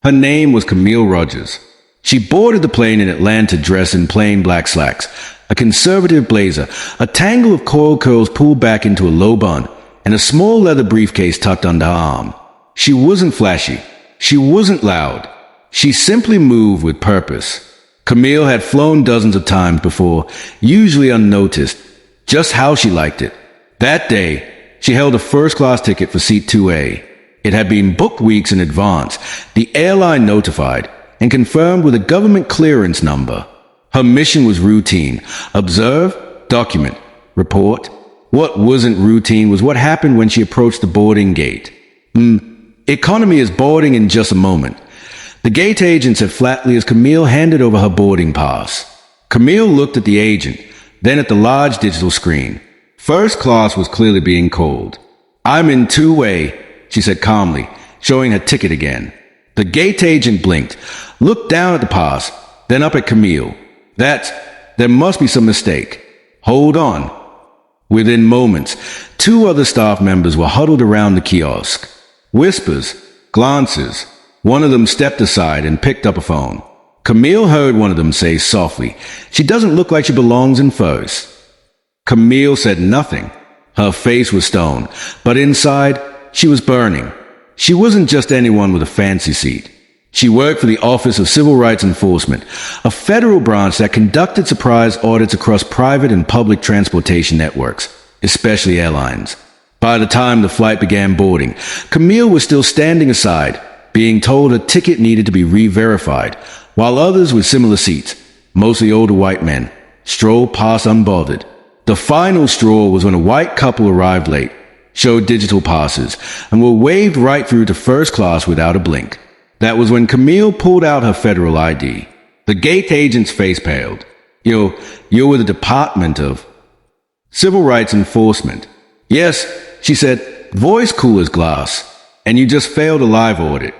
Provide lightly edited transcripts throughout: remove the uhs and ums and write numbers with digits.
Her name was Camille Rogers. She boarded the plane in Atlanta dressed in plain black slacks, a conservative blazer, a tangle of coil curls pulled back into a low bun, and a small leather briefcase tucked under her arm. She wasn't flashy. She wasn't loud. She simply moved with purpose. Camille had flown dozens of times before, usually unnoticed, just how she liked it. That day, she held a first-class ticket for seat 2A. It had been booked weeks in advance. The airline notified and confirmed with a government clearance number. Her mission was routine. Observe, document, report. What wasn't routine was what happened when she approached the boarding gate. Economy is boarding in just a moment. The gate agent said flatly as Camille handed over her boarding pass. Camille looked at the agent, then at the large digital screen. First class was clearly being called. "I'm in 2A," she said calmly, showing her ticket again. The gate agent blinked, looked down at the pass, then up at Camille. There must be some mistake. Hold on. Within moments, two other staff members were huddled around the kiosk. Whispers, glances. One of them stepped aside and picked up a phone. Camille heard one of them say softly, "She doesn't look like she belongs in first." Camille said nothing. Her face was stone, but inside, she was burning. She wasn't just anyone with a fancy seat. She worked for the Office of Civil Rights Enforcement, a federal branch that conducted surprise audits across private and public transportation networks, especially airlines. By the time the flight began boarding, Camille was still standing aside, being told her ticket needed to be re-verified, while others with similar seats, mostly older white men, strolled past unbothered. The final straw was when a white couple arrived late, showed digital passes, and were waved right through to first class without a blink. That was when Camille pulled out her federal ID. The gate agent's face paled. You're with the Department of Civil Rights Enforcement. Yes, she said, voice cool as glass. And you just failed a live audit.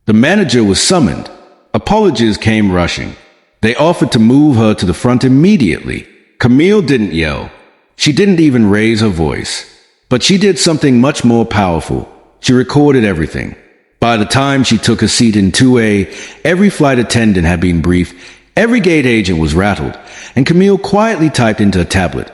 The manager was summoned. Apologies came rushing. They offered to move her to the front immediately. Camille didn't yell. She didn't even raise her voice. But she did something much more powerful. She recorded everything. By the time she took a seat in 2A, every flight attendant had been briefed, every gate agent was rattled, and Camille quietly typed into a tablet.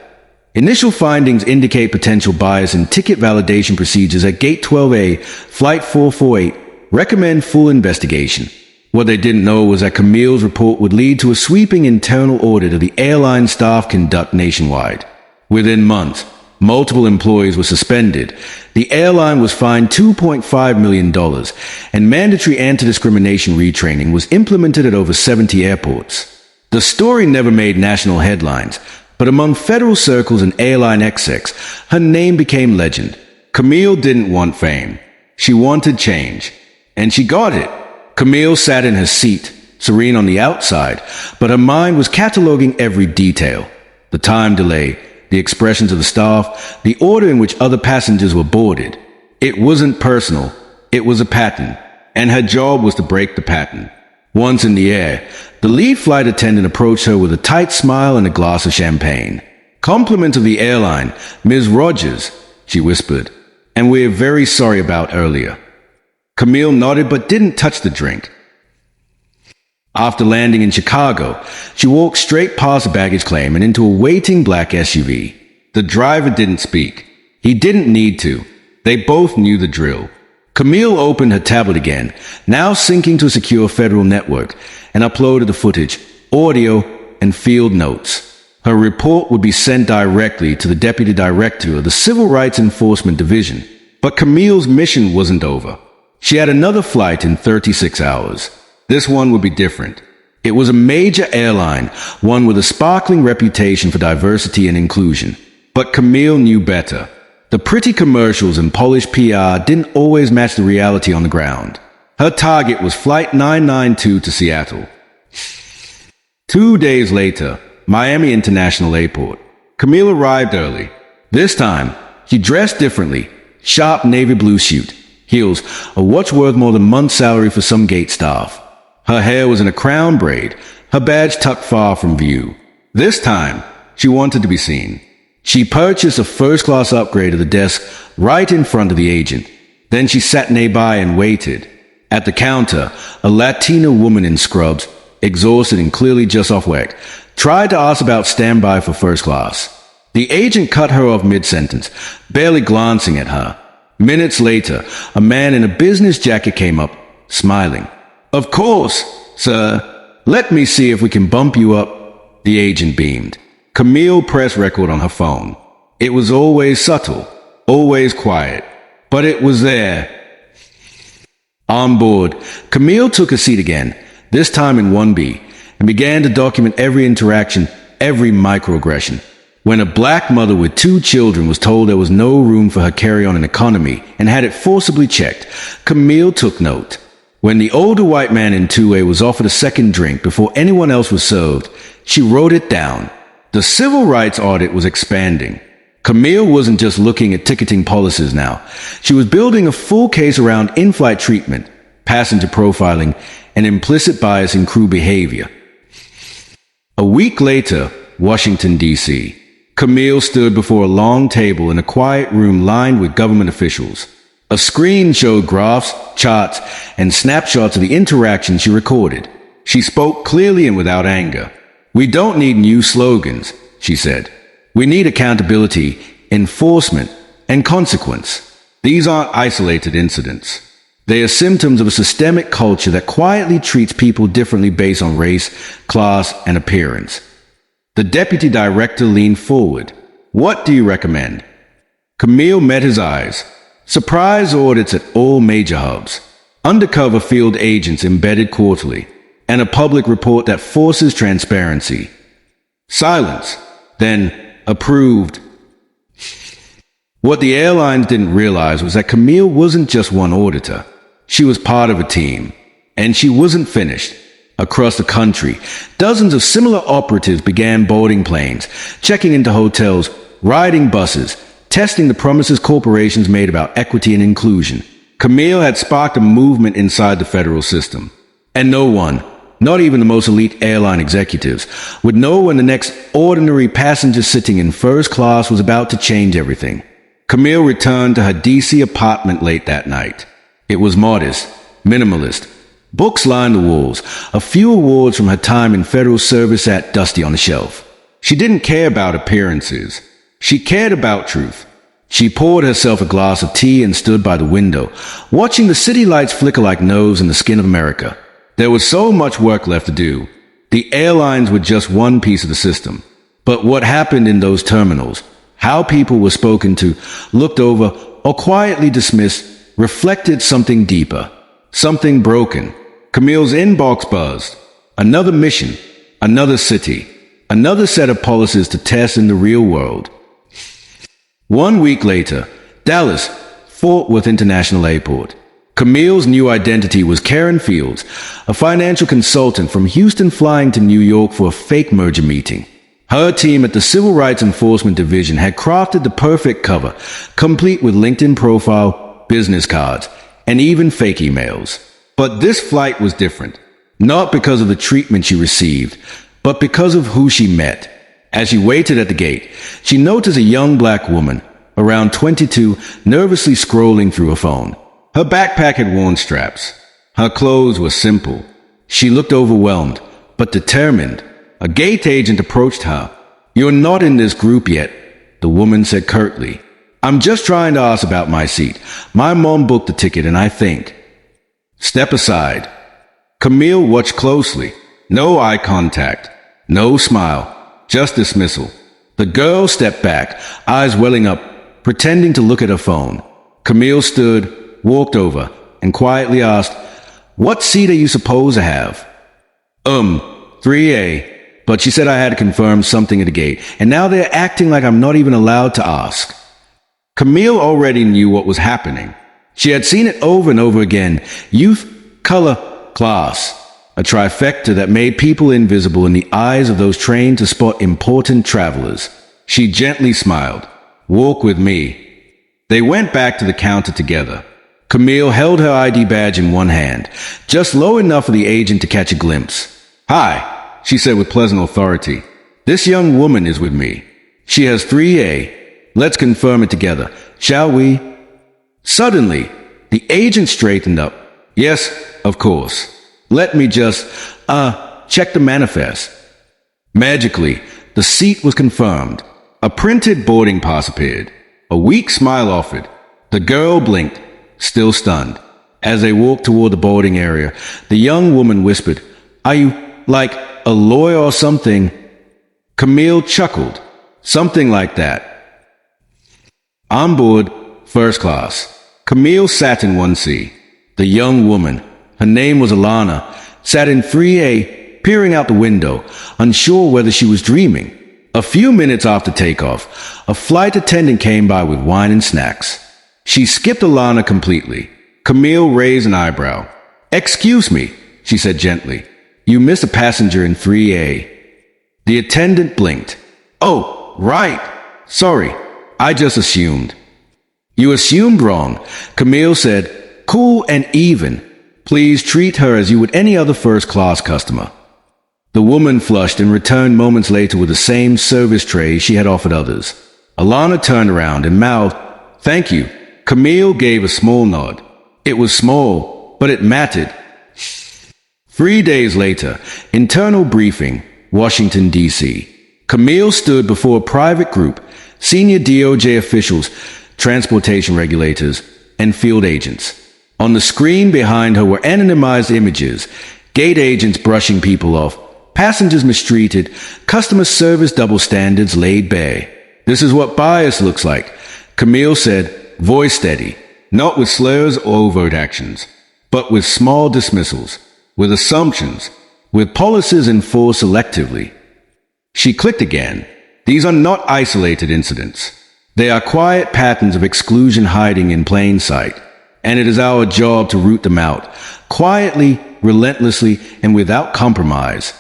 Initial findings indicate potential bias in ticket validation procedures at Gate 12A, Flight 448. Recommend full investigation. What they didn't know was that Camille's report would lead to a sweeping internal audit of the airline staff conduct nationwide. Within months, multiple employees were suspended. The airline was fined $2.5 million, and mandatory anti-discrimination retraining was implemented at over 70 airports. The story never made national headlines, but among federal circles and airline execs, her name became legend. Camille didn't want fame. She wanted change. And she got it. Camille sat in her seat, serene on the outside, but her mind was cataloging every detail. The time delay, the expressions of the staff, the order in which other passengers were boarded. It wasn't personal. It was a pattern. And her job was to break the pattern. Once in the air, the lead flight attendant approached her with a tight smile and a glass of champagne. "Compliment of the airline, Ms. Rogers," she whispered, "and we're very sorry about earlier." Camille nodded but didn't touch the drink. After landing in Chicago, she walked straight past the baggage claim and into a waiting black SUV. The driver didn't speak. He didn't need to. They both knew the drill. Camille opened her tablet again, now syncing to a secure federal network, and uploaded the footage, audio, and field notes. Her report would be sent directly to the Deputy Director of the Civil Rights Enforcement Division. But Camille's mission wasn't over. She had another flight in 36 hours. This one would be different. It was a major airline, one with a sparkling reputation for diversity and inclusion. But Camille knew better. The pretty commercials and polished PR didn't always match the reality on the ground. Her target was Flight 992 to Seattle. 2 days later, Miami International Airport. Camille arrived early. This time, she dressed differently. Sharp navy blue suit, heels, a watch worth more than a month's salary for some gate staff. Her hair was in a crown braid, her badge tucked far from view. This time, she wanted to be seen. She purchased a first-class upgrade of the desk right in front of the agent. Then she sat nearby and waited. At the counter, a Latina woman in scrubs, exhausted and clearly just off work, tried to ask about standby for first class. The agent cut her off mid-sentence, barely glancing at her. Minutes later, a man in a business jacket came up, smiling. "Of course, sir. Let me see if we can bump you up." The agent beamed. Camille pressed record on her phone. It was always subtle, always quiet, but it was there. On board, Camille took a seat again, this time in 1B, and began to document every interaction, every microaggression. When a black mother with 2 children was told there was no room for her carry-on in economy and had it forcibly checked, Camille took note. When the older white man in 2A was offered a second drink before anyone else was served, she wrote it down. The civil rights audit was expanding. Camille wasn't just looking at ticketing policies now. She was building a full case around in-flight treatment, passenger profiling, and implicit bias in crew behavior. A week later, Washington, D.C., Camille stood before a long table in a quiet room lined with government officials. A screen showed graphs, charts, and snapshots of the interactions she recorded. She spoke clearly and without anger. "We don't need new slogans," she said. "We need accountability, enforcement, and consequence. These aren't isolated incidents. They are symptoms of a systemic culture that quietly treats people differently based on race, class, and appearance." The deputy director leaned forward. "What do you recommend?" Camille met his eyes. Surprise audits at all major hubs. Undercover field agents embedded quarterly. And a public report that forces transparency. Silence. Then, approved. What the airlines didn't realize was that Camille wasn't just one auditor. She was part of a team. And she wasn't finished. Across the country, dozens of similar operatives began boarding planes, checking into hotels, riding buses, testing the promises corporations made about equity and inclusion. Camille had sparked a movement inside the federal system. And no one, not even the most elite airline executives, would know when the next ordinary passenger sitting in first class was about to change everything. Camille returned to her D.C. apartment late that night. It was modest, minimalist. Books lined the walls. A few awards from her time in federal service sat dusty on the shelf. She didn't care about appearances. She cared about truth. She poured herself a glass of tea and stood by the window, watching the city lights flicker like knives in the skin of America. There was so much work left to do. The airlines were just one piece of the system. But what happened in those terminals, how people were spoken to, looked over, or quietly dismissed, reflected something deeper, something broken. Camille's inbox buzzed. Another mission, another city, another set of policies to test in the real world. 1 week later, Dallas, Fort Worth International Airport. Camille's new identity was Karen Fields, a financial consultant from Houston flying to New York for a fake merger meeting. Her team at the Civil Rights Enforcement Division had crafted the perfect cover, complete with LinkedIn profile, business cards, and even fake emails. But this flight was different, not because of the treatment she received, but because of who she met. As she waited at the gate, she noticed a young black woman, around 22, nervously scrolling through her phone. Her backpack had worn straps. Her clothes were simple. She looked overwhelmed, but determined. A gate agent approached her. "You're not in this group yet," the woman said curtly. "I'm just trying to ask about my seat. My mom booked the ticket and I think." "Step aside." Camille watched closely. No eye contact. No smile. Just dismissal. The girl stepped back, eyes welling up, pretending to look at her phone. Camille stood, walked over, and quietly asked, "What seat are you supposed to have?" 3A. But she said I had to confirm something at the gate, and now they're acting like I'm not even allowed to ask. Camille already knew what was happening. She had seen it over and over again. Youth, color, class. A trifecta that made people invisible in the eyes of those trained to spot important travelers. She gently smiled. "Walk with me." They went back to the counter together. Camille held her ID badge in one hand, just low enough for the agent to catch a glimpse. "Hi," she said with pleasant authority. "This young woman is with me. She has 3A. Let's confirm it together, shall we?" Suddenly, the agent straightened up. Yes, of course. Let me just, check the manifest. Magically, the seat was confirmed. A printed boarding pass appeared. A weak smile offered. The girl blinked, still stunned. As they walked toward the boarding area, the young woman whispered, "Are you, like, a lawyer or something?" Camille chuckled. "Something like that." On board, first class. Camille sat in 1C. The young woman, her name was Alana, sat in 3A, peering out the window, unsure whether she was dreaming. A few minutes after takeoff, a flight attendant came by with wine and snacks. She skipped Alana completely. Camille raised an eyebrow. "Excuse me," she said gently. "You missed a passenger in 3A. The attendant blinked. "Oh, right. Sorry. I just assumed." "You assumed wrong," Camille said, cool and even. "Please treat her as you would any other first-class customer." The woman flushed and returned moments later with the same service tray she had offered others. Alana turned around and mouthed, "Thank you." Camille gave a small nod. It was small, but it mattered. 3 days later, internal briefing, Washington, D.C. Camille stood before a private group, senior DOJ officials, transportation regulators, and field agents. On the screen behind her were anonymized images, gate agents brushing people off, passengers mistreated, customer service double standards laid bare. "This is what bias looks like," Camille said, voice steady, not with slurs or overt actions, but with small dismissals, with assumptions, with policies enforced selectively. She clicked again. These are not isolated incidents. They are quiet patterns of exclusion hiding in plain sight, and it is our job to root them out, quietly, relentlessly, and without compromise.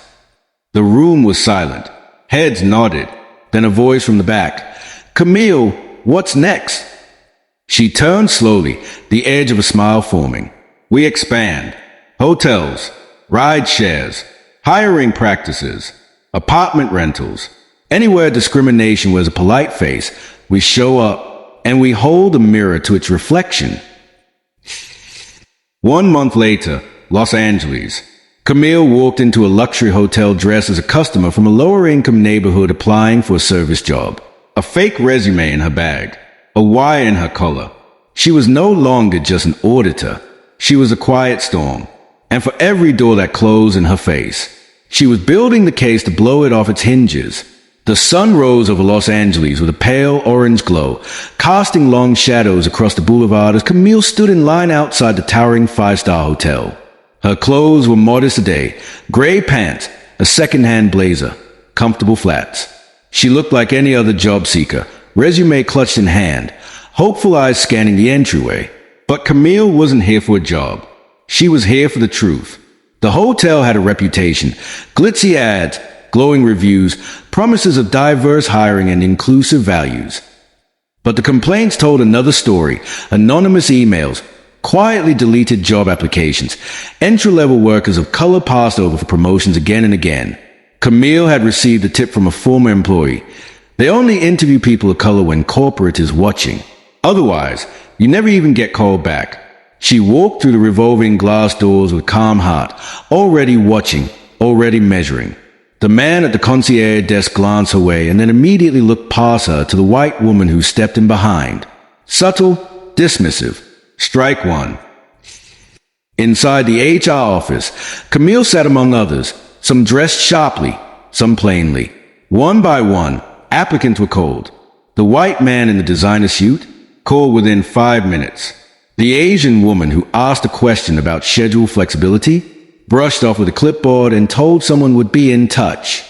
The room was silent. Heads nodded. Then a voice from the back. "Camille, what's next?" She turned slowly, the edge of a smile forming. "We expand. Hotels, ride shares, hiring practices, apartment rentals. Anywhere discrimination wears a polite face, we show up, and we hold a mirror to its reflection." 1 month later, Los Angeles. Camille walked into a luxury hotel dressed as a customer from a lower-income neighborhood applying for a service job. A fake resume in her bag. A Y in her collar. She was no longer just an auditor. She was a quiet storm. And for every door that closed in her face, she was building the case to blow it off its hinges. The sun rose over Los Angeles with a pale orange glow, casting long shadows across the boulevard as Camille stood in line outside the towering five-star hotel. Her clothes were modest today, gray pants, a second-hand blazer, comfortable flats. She looked like any other job seeker, resume clutched in hand, hopeful eyes scanning the entryway. But Camille wasn't here for a job. She was here for the truth. The hotel had a reputation, glitzy ads, glowing reviews, promises of diverse hiring and inclusive values. But the complaints told another story, anonymous emails, quietly deleted job applications, entry-level workers of color passed over for promotions again and again. Camille had received a tip from a former employee. They only interview people of color when corporate is watching. Otherwise, you never even get called back. She walked through the revolving glass doors with calm heart, already watching, already measuring. The man at the concierge desk glanced her way and then immediately looked past her to the white woman who stepped in behind. Subtle, dismissive. Strike one. Inside the HR office, Camille sat among others, some dressed sharply, some plainly. One by one, applicants were called. The white man in the designer suit, called within 5 minutes. The Asian woman who asked a question about schedule flexibility, brushed off with a clipboard and told someone would be in touch.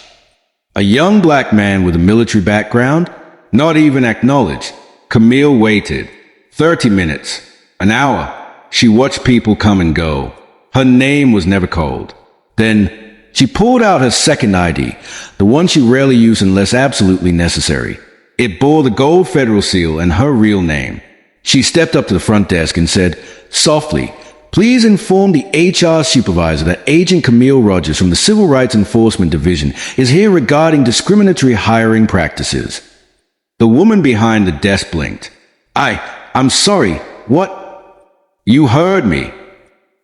A young black man with a military background, not even acknowledged. Camille waited. 30 minutes. An hour. She watched people come and go. Her name was never called. Then, she pulled out her second ID, the one she rarely used unless absolutely necessary. It bore the gold federal seal and her real name. She stepped up to the front desk and said, softly, "Please inform the HR supervisor that Agent Camille Rogers from the Civil Rights Enforcement Division is here regarding discriminatory hiring practices." The woman behind the desk blinked. I'm sorry, what? "You heard me."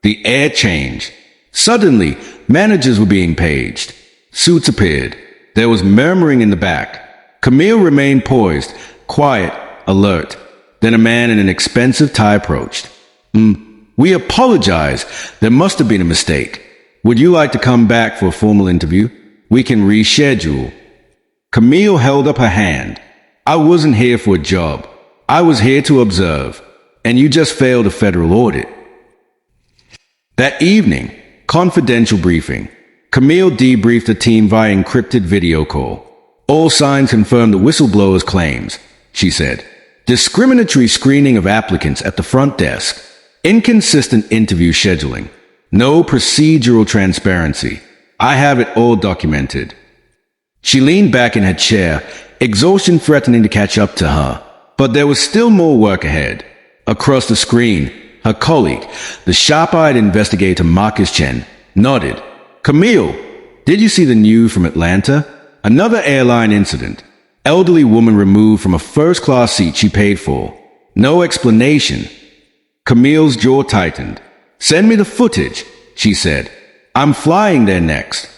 The air changed. Suddenly, managers were being paged. Suits appeared. There was murmuring in the back. Camille remained poised, quiet, alert. Then a man in an expensive tie approached. We apologize. There must have been a mistake. Would you like to come back for a formal interview? We can reschedule. Camille held up her hand. I wasn't here for a job. I was here to observe. And you just failed a federal audit. That evening, confidential briefing. Camille debriefed the team via encrypted video call. All signs confirmed the whistleblower's claims, she said. Discriminatory screening of applicants at the front desk. Inconsistent interview scheduling. No procedural transparency. I have it all documented. She leaned back in her chair, exhaustion threatening to catch up to her. But there was still more work ahead. Across the screen, her colleague, the sharp-eyed investigator Marcus Chen, nodded. Camille, did you see the news from Atlanta? Another airline incident. Elderly woman removed from a first-class seat she paid for. No explanation. Camille's jaw tightened. Send me the footage, she said. I'm flying there next.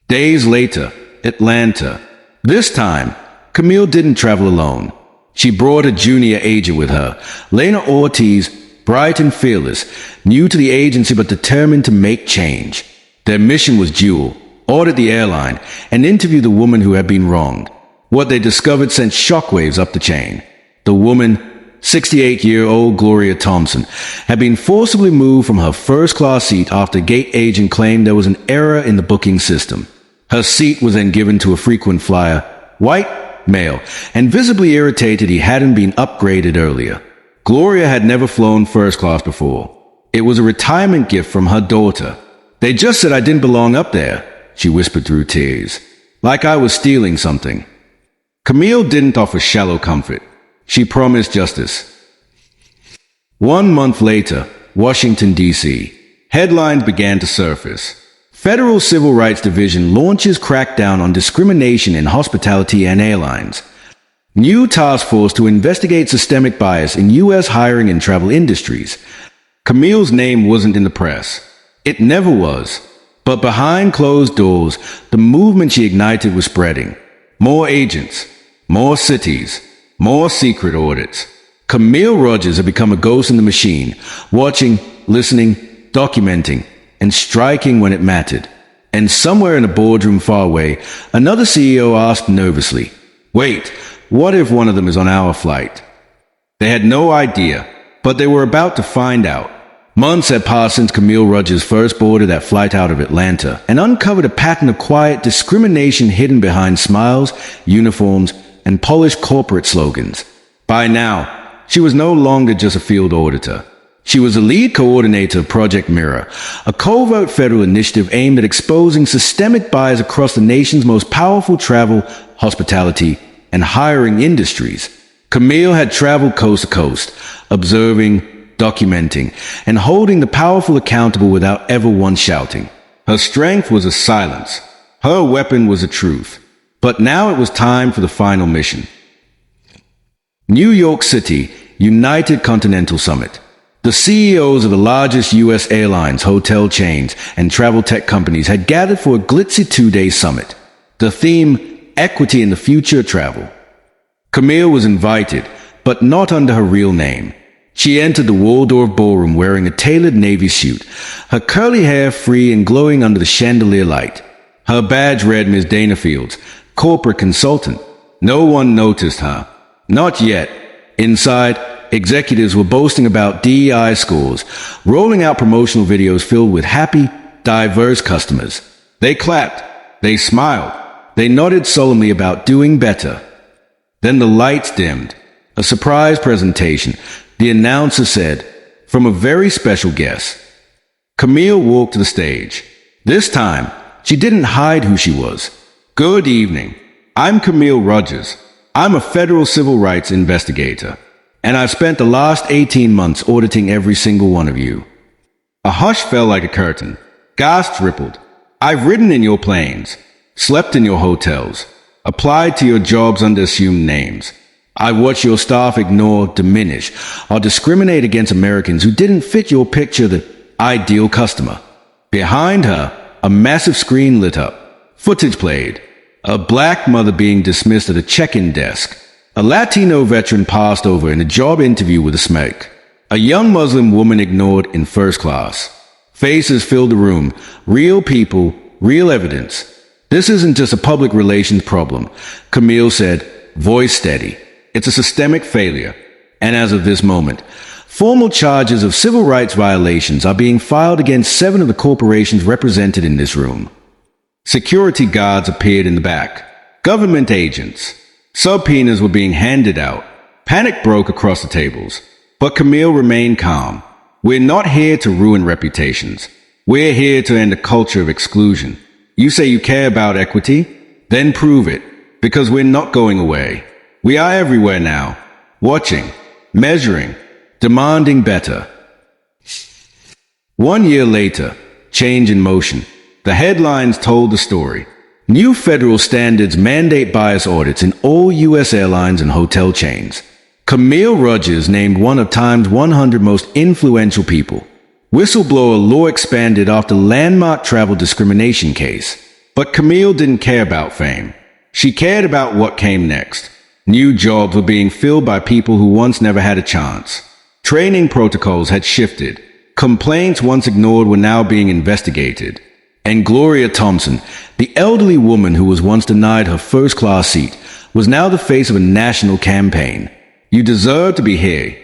Days later, Atlanta. This time, Camille didn't travel alone. She brought a junior agent with her, Lena Ortiz, bright and fearless, new to the agency but determined to make change. Their mission was dual: audit the airline and interview the woman who had been wronged. What they discovered sent shockwaves up the chain. The woman, 68-year-old Gloria Thompson, had been forcibly moved from her first-class seat after a gate agent claimed there was an error in the booking system. Her seat was then given to a frequent flyer, white, male, and visibly irritated he hadn't been upgraded earlier. Gloria had never flown first class before. It was a retirement gift from her daughter. They just said I didn't belong up there, she whispered through tears. Like I was stealing something. Camille didn't offer shallow comfort. She promised justice. 1 month later, Washington, D.C. Headlines began to surface. Federal Civil Rights Division launches crackdown on discrimination in hospitality and airlines. New task force to investigate systemic bias in U.S. hiring and travel industries. Camille's name wasn't in the press. It never was. But behind closed doors, the movement she ignited was spreading. More agents, more cities, more secret audits. Camille Rogers had become a ghost in the machine, watching, listening, documenting, and striking when it mattered. And somewhere in a boardroom far away, another CEO asked nervously, "Wait, what if one of them is on our flight?" They had no idea, but they were about to find out. Months had passed since Camille Rogers first boarded that flight out of Atlanta and uncovered a pattern of quiet discrimination hidden behind smiles, uniforms, and polished corporate slogans. By now, she was no longer just a field auditor. She was the lead coordinator of Project Mirror, a covert federal initiative aimed at exposing systemic bias across the nation's most powerful travel, hospitality, and hiring industries. Camille had traveled coast to coast, observing, documenting, and holding the powerful accountable without ever once shouting. Her strength was a silence. Her weapon was the truth. But now it was time for the final mission. New York City, United Continental Summit. The CEOs of the largest U.S. airlines, hotel chains, and travel tech companies had gathered for a glitzy 2-day summit. The theme, equity in the future of travel. Camille was invited, but not under her real name. She entered the Waldorf ballroom wearing a tailored navy suit, her curly hair free and glowing under the chandelier light. Her badge read Ms. Danafields, corporate consultant. No one noticed her. Not yet. Inside, executives were boasting about DEI scores, rolling out promotional videos filled with happy, diverse customers. They clapped. They smiled. They nodded solemnly about doing better. Then the lights dimmed. A surprise presentation. The announcer said, from a very special guest. Camille walked to the stage. This time, she didn't hide who she was. Good evening. I'm Camille Rogers. I'm a federal civil rights investigator, and I've spent the last 18 months auditing every single one of you. A hush fell like a curtain. Gasps rippled. I've ridden in your planes, slept in your hotels, applied to your jobs under assumed names. I watched your staff ignore, diminish, or discriminate against Americans who didn't fit your picture of the ideal customer. Behind her, a massive screen lit up. Footage played. A black mother being dismissed at a check-in desk. A Latino veteran passed over in a job interview with a smirk. A young Muslim woman ignored in first class. Faces filled the room. Real people, real evidence. This isn't just a public relations problem, Camille said, voice steady. It's a systemic failure. And as of this moment, formal charges of civil rights violations are being filed against 7 of the corporations represented in this room. Security guards appeared in the back. Government agents. Subpoenas were being handed out. Panic broke across the tables. But Camille remained calm. We're not here to ruin reputations. We're here to end a culture of exclusion. You say you care about equity? Then prove it. Because we're not going away. We are everywhere now. Watching. Measuring. Demanding better. 1 year later. Change in motion. The headlines told the story. New federal standards mandate bias audits in all U.S. airlines and hotel chains. Camille Rogers named one of Time's 100 most influential people. Whistleblower law expanded after landmark travel discrimination case. But Camille didn't care about fame. She cared about what came next. New jobs were being filled by people who once never had a chance. Training protocols had shifted. Complaints once ignored were now being investigated. And Gloria Thompson, the elderly woman who was once denied her first-class seat, was now the face of a national campaign. You deserve to be here.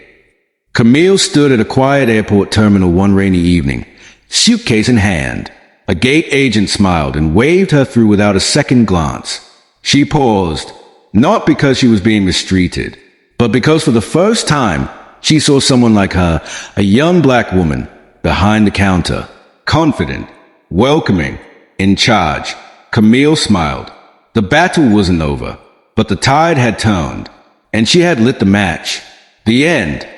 Camille stood at a quiet airport terminal one rainy evening, suitcase in hand. A gate agent smiled and waved her through without a second glance. She paused, not because she was being mistreated, but because for the first time, she saw someone like her, a young black woman, behind the counter, confident, welcoming, in charge. Camille smiled. The battle wasn't over, but the tide had turned, and she had lit the match. The end.